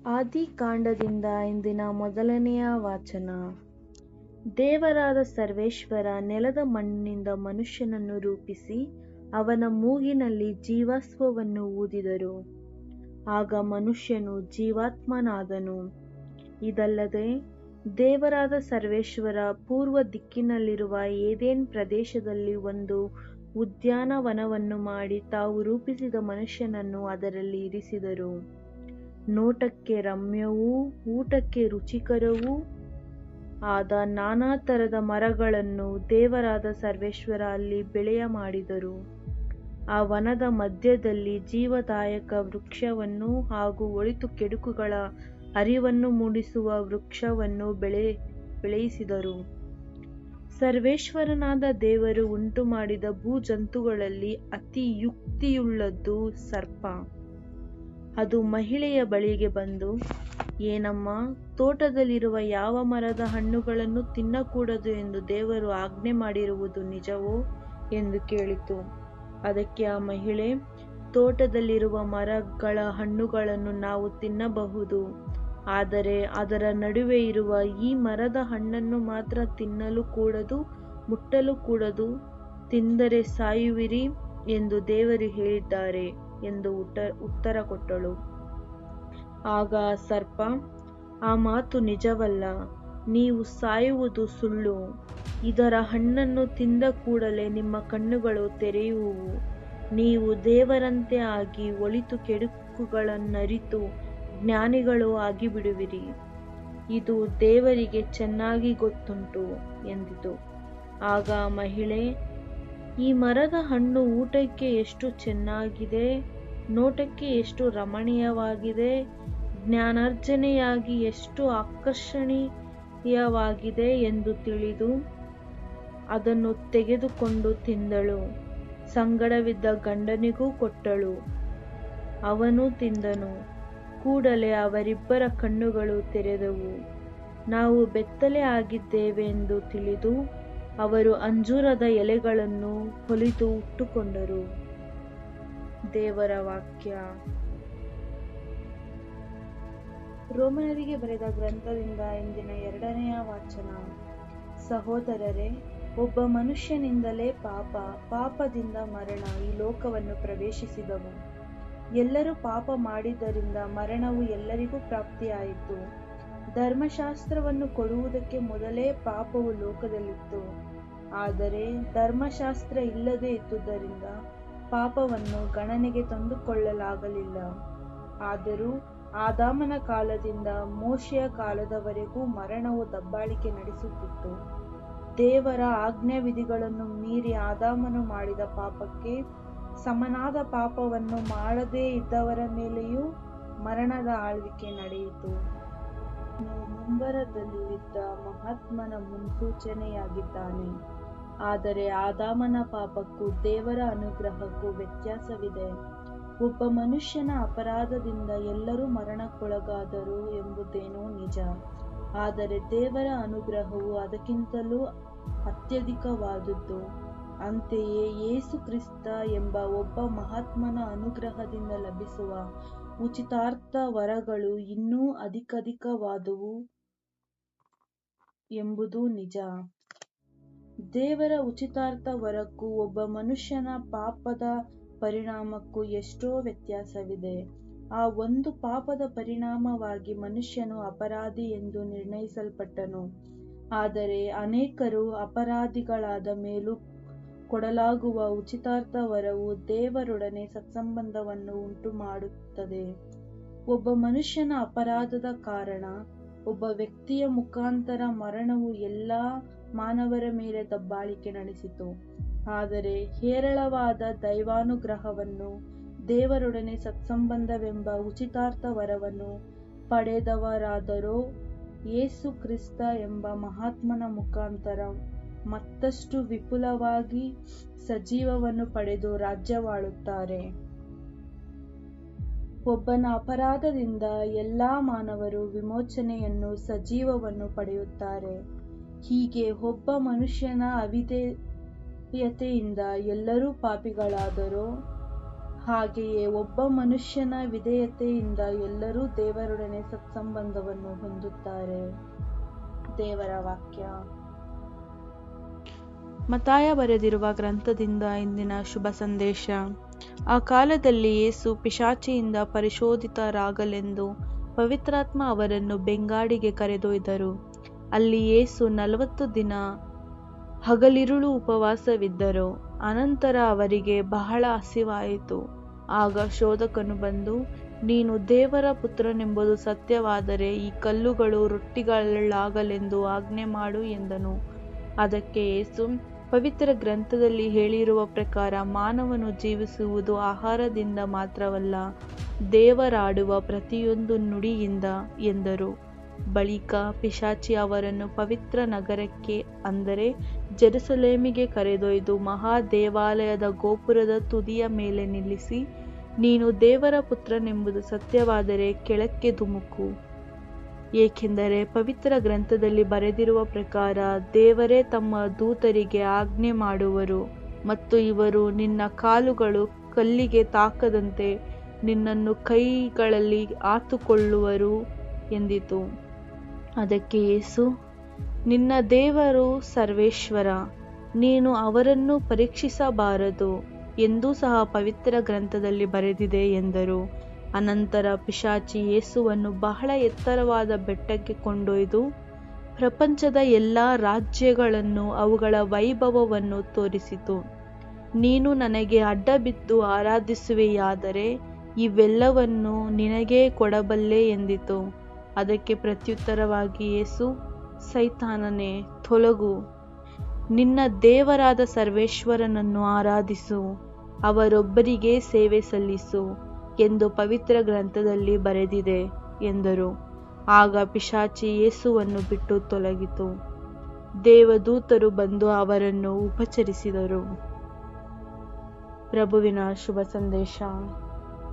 ಆದಿಕಾಂಡದಿಂದ ಇಂದಿನ ಮೊದಲನೆಯ ವಾಚನ. ದೇವರಾದ ಸರ್ವೇಶ್ವರ ನೆಲದ ಮಣ್ಣಿನಿಂದ ಮನುಷ್ಯನನ್ನು ರೂಪಿಸಿ ಅವನ ಮೂಗಿನಲ್ಲಿ ಜೀವಾಶ್ವವನ್ನು ಊದಿದರು. ಆಗ ಮನುಷ್ಯನು ಜೀವಾತ್ಮನಾದನು. ಇದಲ್ಲದೆ ದೇವರಾದ ಸರ್ವೇಶ್ವರ ಪೂರ್ವ ದಿಕ್ಕಿನಲ್ಲಿರುವ ಏದೆನ್ ಪ್ರದೇಶದಲ್ಲಿ ಒಂದು ಉದ್ಯಾನವನವನ್ನು ಮಾಡಿ ತಾವು ರೂಪಿಸಿದ ಮನುಷ್ಯನನ್ನು ಅದರಲ್ಲಿ ಇರಿಸಿದರು. ನೋಟಕ್ಕೆ ರಮ್ಯವೂ ಊಟಕ್ಕೆ ರುಚಿಕರವೂ ಆದ ನಾನಾ ತರದ ಮರಗಳನ್ನು ದೇವರಾದ ಸರ್ವೇಶ್ವರ ಅಲ್ಲಿ ಬೆಳೆಯ ಮಾಡಿದರು. ಆ ವನದ ಮಧ್ಯದಲ್ಲಿ ಜೀವದಾಯಕ ವೃಕ್ಷವನ್ನು ಹಾಗೂ ಒಳಿತು ಕೆಡುಕುಗಳ ಅರಿವನ್ನು ಮೂಡಿಸುವ ವೃಕ್ಷವನ್ನು ಬೆಳೆಯಿಸಿದರು. ಸರ್ವೇಶ್ವರನಾದ ದೇವರು ಉಂಟು ಮಾಡಿದ ಭೂಜಂತುಗಳಲ್ಲಿ ಅತಿ ಯುಕ್ತಿಯುಳ್ಳದ್ದು ಸರ್ಪ. ಅದು ಮಹಿಳೆಯ ಬಳಿಗೆ ಬಂದು, ಏನಮ್ಮ, ತೋಟದಲ್ಲಿರುವ ಯಾವ ಮರದ ಹಣ್ಣುಗಳನ್ನು ತಿನ್ನಕೂಡದು ಎಂದು ದೇವರು ಆಜ್ಞೆ ಮಾಡಿರುವುದು ನಿಜವೋ ಎಂದು ಕೇಳಿತು. ಅದಕ್ಕೆ ಆ ಮಹಿಳೆ, ತೋಟದಲ್ಲಿರುವ ಮರಗಳ ಹಣ್ಣುಗಳನ್ನು ನಾವು ತಿನ್ನಬಹುದು, ಆದರೆ ಅದರ ನಡುವೆ ಇರುವ ಈ ಮರದ ಹಣ್ಣನ್ನು ಮಾತ್ರ ತಿನ್ನಲು ಕೂಡದು, ಮುಟ್ಟಲು ಕೂಡದು, ತಿಂದರೆ ಸಾಯುವಿರಿ ಎಂದು ದೇವರು ಹೇಳಿದ್ದಾರೆ ಎಂದು ಉತ್ತರ ಕೊಟ್ಟಳು. ಆಗ ಸರ್ಪ, ಆ ಮಾತು ನಿಜವಲ್ಲ, ನೀವು ಸಾಯುವುದು ಸುಳ್ಳು. ಇದರ ಹಣ್ಣನ್ನು ತಿಂದ ಕೂಡಲೇ ನಿಮ್ಮ ಕಣ್ಣುಗಳು ತೆರೆಯುವುವು, ನೀವು ದೇವರಂತೆ ಆಗಿ ಒಳಿತು ಕೆಡುಕುಗಳನ್ನರಿತು ಜ್ಞಾನಿಗಳು ಆಗಿಬಿಡುವಿರಿ. ಇದು ದೇವರಿಗೆ ಚೆನ್ನಾಗಿ ಗೊತ್ತುಂಟು ಎಂದಿತು. ಆಗ ಮಹಿಳೆ, ಈ ಮರದ ಹಣ್ಣು ಊಟಕ್ಕೆ ಎಷ್ಟು ಚೆನ್ನಾಗಿದೆ, ನೋಟಕ್ಕೆ ಎಷ್ಟು ರಮಣೀಯವಾಗಿದೆ, ಜ್ಞಾನಾರ್ಜನೆಯಾಗಿ ಎಷ್ಟು ಆಕರ್ಷಣೀಯವಾಗಿದೆ ಎಂದು ತಿಳಿದು ಅದನ್ನು ತೆಗೆದುಕೊಂಡು ತಿಂದಳು. ಸಂಗಡವಿದ್ದ ಗಂಡನಿಗೂ ಕೊಟ್ಟಳು. ಅವನೂ ತಿಂದನು. ಕೂಡಲೇ ಅವರಿಬ್ಬರ ಕಣ್ಣುಗಳು ತೆರೆದವು. ನಾವು ಬೆತ್ತಲೆ ಆಗಿದ್ದೇವೆ ಎಂದು ತಿಳಿದು ಅವರು ಅಂಜೂರದ ಎಲೆಗಳನ್ನು ಹೊಲಿದು ಉಟ್ಟುಕೊಂಡರು. ದೇವರ ವಾಕ್ಯ. ರೋಮನರಿಗೆ ಬರೆದ ಗ್ರಂಥದಿಂದ ಇಂದಿನ ಎರಡನೆಯ ವಾಚನ. ಸಹೋದರರೇ, ಒಬ್ಬ ಮನುಷ್ಯನಿಂದಲೇ ಪಾಪದಿಂದ ಮರಣ ಈ ಲೋಕವನ್ನು ಪ್ರವೇಶಿಸಿದವು. ಎಲ್ಲರೂ ಪಾಪ ಮಾಡಿದ್ದರಿಂದ ಮರಣವು ಎಲ್ಲರಿಗೂ ಪ್ರಾಪ್ತಿಯಾಯಿತು. ಧರ್ಮಶಾಸ್ತ್ರವನ್ನು ಕೊಡುವುದಕ್ಕೆ ಮೊದಲೇ ಪಾಪವು ಲೋಕದಲ್ಲಿತ್ತು. ಆದರೆ ಧರ್ಮಶಾಸ್ತ್ರ ಇಲ್ಲದೆ ಇದ್ದುದರಿಂದ ಪಾಪವನ್ನು ಗಣನೆಗೆ ತಂದುಕೊಳ್ಳಲಾಗಲಿಲ್ಲ. ಆದರೂ ಆದಾಮನ ಕಾಲದಿಂದ ಮೋಶೆಯ ಕಾಲದವರೆಗೂ ಮರಣವು ದಬ್ಬಾಳಿಕೆ ನಡೆಸುತ್ತಿತ್ತು. ದೇವರ ಆಜ್ಞಾವಿಧಿಗಳನ್ನು ಮೀರಿ ಆದಾಮನು ಮಾಡಿದ ಪಾಪಕ್ಕೆ ಸಮನಾದ ಪಾಪವನ್ನು ಮಾಡದೇ ಇದ್ದವರ ಮೇಲೆಯೂ ಮರಣದ ಆಳ್ವಿಕೆ ನಡೆಯಿತು. ಮುಂಬರದಲ್ಲಿದ್ದ ಮಹಾತ್ಮನ ಮುನ್ಸೂಚನೆಯಾಗಿದ್ದಾನೆ. ಆದರೆ ಆದಾಮನ ಪಾಪಕ್ಕೂ ದೇವರ ಅನುಗ್ರಹಕ್ಕೂ ವ್ಯತ್ಯಾಸವಿದೆ. ಒಬ್ಬ ಮನುಷ್ಯನ ಅಪರಾಧದಿಂದ ಎಲ್ಲರೂ ಮರಣಕ್ಕೊಳಗಾದರು ಎಂಬುದೇನೋ ನಿಜ. ಆದರೆ ದೇವರ ಅನುಗ್ರಹವು ಅದಕ್ಕಿಂತಲೂ ಅತ್ಯಧಿಕವಾದುದು. ಅಂತೆಯೇ ಯೇಸು ಕ್ರಿಸ್ತ ಎಂಬ ಒಬ್ಬ ಮಹಾತ್ಮನ ಅನುಗ್ರಹದಿಂದ ಲಭಿಸುವ ಉಚಿತಾರ್ಥ ವರಗಳು ಇನ್ನೂ ಅಧಿಕವಾದುವು ಎಂಬುದೂ ನಿಜ. ದೇವರ ಉಚಿತಾರ್ಥ ವರಕ್ಕೂ ಒಬ್ಬ ಮನುಷ್ಯನ ಪಾಪದ ಪರಿಣಾಮಕ್ಕೂ ಎಷ್ಟೋ ವ್ಯತ್ಯಾಸವಿದೆ. ಆ ಒಂದು ಪಾಪದ ಪರಿಣಾಮವಾಗಿ ಮನುಷ್ಯನು ಅಪರಾಧಿ ಎಂದು ನಿರ್ಣಯಿಸಲ್ಪಟ್ಟನು. ಆದರೆ ಅನೇಕರು ಅಪರಾಧಿಗಳಾದ ಮೇಲೂ ಕೊಡಲಾಗುವ ಉಚಿತಾರ್ಥ ವರವು ದೇವರೊಡನೆ ಸತ್ಸಂಬಂಧವನ್ನು ಉಂಟುಮಾಡುತ್ತದೆ. ಒಬ್ಬ ಮನುಷ್ಯನ ಅಪರಾಧದ ಕಾರಣ ಒಬ್ಬ ವ್ಯಕ್ತಿಯ ಮುಖಾಂತರ ಮರಣವು ಎಲ್ಲಾ ಮಾನವರ ಮೇಲೆ ದಬ್ಬಾಳಿಕೆ ನಡೆಸಿತು. ಆದರೆ ಹೇರಳವಾದ ದೈವಾನುಗ್ರಹವನ್ನು, ದೇವರೊಡನೆ ಸತ್ಸಂಬಂಧವೆಂಬ ಉಚಿತಾರ್ಥ ವರವನ್ನು ಪಡೆದವರಾದರೋ ಯೇಸು ಕ್ರಿಸ್ತ ಎಂಬ ಮಹಾತ್ಮನ ಮುಖಾಂತರ ಮತ್ತಷ್ಟು ವಿಪುಲವಾಗಿ ಸಜೀವವನ್ನು ಪಡೆದು ರಾಜ್ಯವಾಳುತ್ತಾರೆ. ಒಬ್ಬನ ಅಪರಾಧದಿಂದ ಎಲ್ಲಾ ಮಾನವರು ವಿಮೋಚನೆಯನ್ನು, ಸಜೀವವನ್ನು ಪಡೆಯುತ್ತಾರೆ. ಹೀಗೆ ಒಬ್ಬ ಮನುಷ್ಯನ ಅವಿಧೇಯತೆಯಿಂದ ಎಲ್ಲರೂ ಪಾಪಿಗಳಾದರೋ ಹಾಗೆಯೇ ಒಬ್ಬ ಮನುಷ್ಯನ ವಿಧೇಯತೆಯಿಂದ ಎಲ್ಲರೂ ದೇವರೊಡನೆ ಸತ್ಸಂಬಂಧವನ್ನು ಹೊಂದುತ್ತಾರೆ. ದೇವರ ವಾಕ್ಯ. ಮತ್ತಾಯ ಬರೆದಿರುವ ಗ್ರಂಥದಿಂದ ಇಂದಿನ ಶುಭ ಸಂದೇಶ. ಆ ಕಾಲದಲ್ಲಿ ಯೇಸು ಪಿಶಾಚಿಯಿಂದ ಪರಿಶೋಧಿತರಾಗಲೆಂದು ಪವಿತ್ರಾತ್ಮ ಅವರನ್ನು ಬೆಂಗಾಡಿಗೆ ಕರೆದೊಯ್ದರು. ಅಲ್ಲಿ ಯೇಸು 40 ದಿನ ಹಗಲಿರುಳು ಉಪವಾಸವಿದ್ದರು. ಅನಂತರ ಅವರಿಗೆ ಬಹಳ ಹಸಿವಾಯಿತು. ಆಗ ಶೋಧಕನು ಬಂದು, ನೀನು ದೇವರ ಪುತ್ರನೆಂಬುದು ಸತ್ಯವಾದರೆ ಈ ಕಲ್ಲುಗಳು ರೊಟ್ಟಿಗಳಾಗಲೆಂದು ಆಜ್ಞೆ ಮಾಡು ಎಂದನು. ಅದಕ್ಕೆ ಯೇಸು, ಪವಿತ್ರ ಗ್ರಂಥದಲ್ಲಿ ಹೇಳಿರುವ ಪ್ರಕಾರ ಮಾನವನು ಜೀವಿಸುವುದು ಆಹಾರದಿಂದ ಮಾತ್ರವಲ್ಲ, ದೇವರಾಡುವ ಪ್ರತಿಯೊಂದು ನುಡಿಯಿಂದ ಎಂದರು. ಬಳಿಕ ಪಿಶಾಚಿ ಅವರನ್ನು ಪವಿತ್ರ ನಗರಕ್ಕೆ, ಅಂದರೆ ಜೆರುಸಲೇಮಿಗೆ ಕರೆದೊಯ್ದು ಮಹಾದೇವಾಲಯದ ಗೋಪುರದ ತುದಿಯ ಮೇಲೆ ನಿಲ್ಲಿಸಿ, ನೀನು ದೇವರ ಪುತ್ರನೆಂಬುದು ಸತ್ಯವಾದರೆ ಕೆಳಕ್ಕೆ ಧುಮುಕು. ಏಕೆಂದರೆ ಪವಿತ್ರ ಗ್ರಂಥದಲ್ಲಿ ಬರೆದಿರುವ ಪ್ರಕಾರ ದೇವರೇ ತಮ್ಮ ದೂತರಿಗೆ ಆಜ್ಞೆ ಮಾಡುವರು ಮತ್ತು ಇವರು ನಿನ್ನ ಕಾಲುಗಳು ಕಲ್ಲಿಗೆ ತಾಕದಂತೆ ನಿನ್ನನ್ನು ಕೈಗಳಲ್ಲಿ ಆತುಕೊಳ್ಳುವರು ಎಂದಿತು. ಅದಕ್ಕೆ ಯೇಸು, ನಿನ್ನ ದೇವರು ಸರ್ವೇಶ್ವರ, ನೀನು ಅವರನ್ನು ಪರೀಕ್ಷಿಸಬಾರದು ಎಂದೂ ಸಹ ಪವಿತ್ರ ಗ್ರಂಥದಲ್ಲಿ ಬರೆದಿದೆ ಎಂದರು. ಅನಂತರ ಪಿಶಾಚಿ ಯೇಸುವನ್ನು ಬಹಳ ಎತ್ತರವಾದ ಬೆಟ್ಟಕ್ಕೆ ಕೊಂಡೊಯ್ದು ಪ್ರಪಂಚದ ಎಲ್ಲ ರಾಜ್ಯಗಳನ್ನು ಅವುಗಳ ವೈಭವವನ್ನು ತೋರಿಸಿತು. ನೀನು ನನಗೆ ಅಡ್ಡಬಿದ್ದು ಆರಾಧಿಸುವೆಯಾದರೆ ಇವೆಲ್ಲವನ್ನು ನಿನಗೇ ಕೊಡಬಲ್ಲೆ ಎಂದಿತು. ಅದಕ್ಕೆ ಪ್ರತ್ಯುತ್ತರವಾಗಿ ಯೇಸು, ಸೈತಾನನೇ, ತೊಲಗು, ನಿನ್ನ ದೇವರಾದ ಸರ್ವೇಶ್ವರನನ್ನು ಆರಾಧಿಸು, ಅವರೊಬ್ಬರಿಗೇ ಸೇವೆ ಸಲ್ಲಿಸು ಎಂದು ಪವಿತ್ರ ಗ್ರಂಥದಲ್ಲಿ ಬರೆದಿದೆ ಎಂದರು. ಆಗ ಪಿಶಾಚಿ ಯೇಸುವನ್ನು ಬಿಟ್ಟು ತೊಲಗಿತು. ದೇವದೂತರು ಬಂದು ಅವರನ್ನು ಉಪಚರಿಸಿದರು. ಪ್ರಭುವಿನ ಶುಭ ಸಂದೇಶ.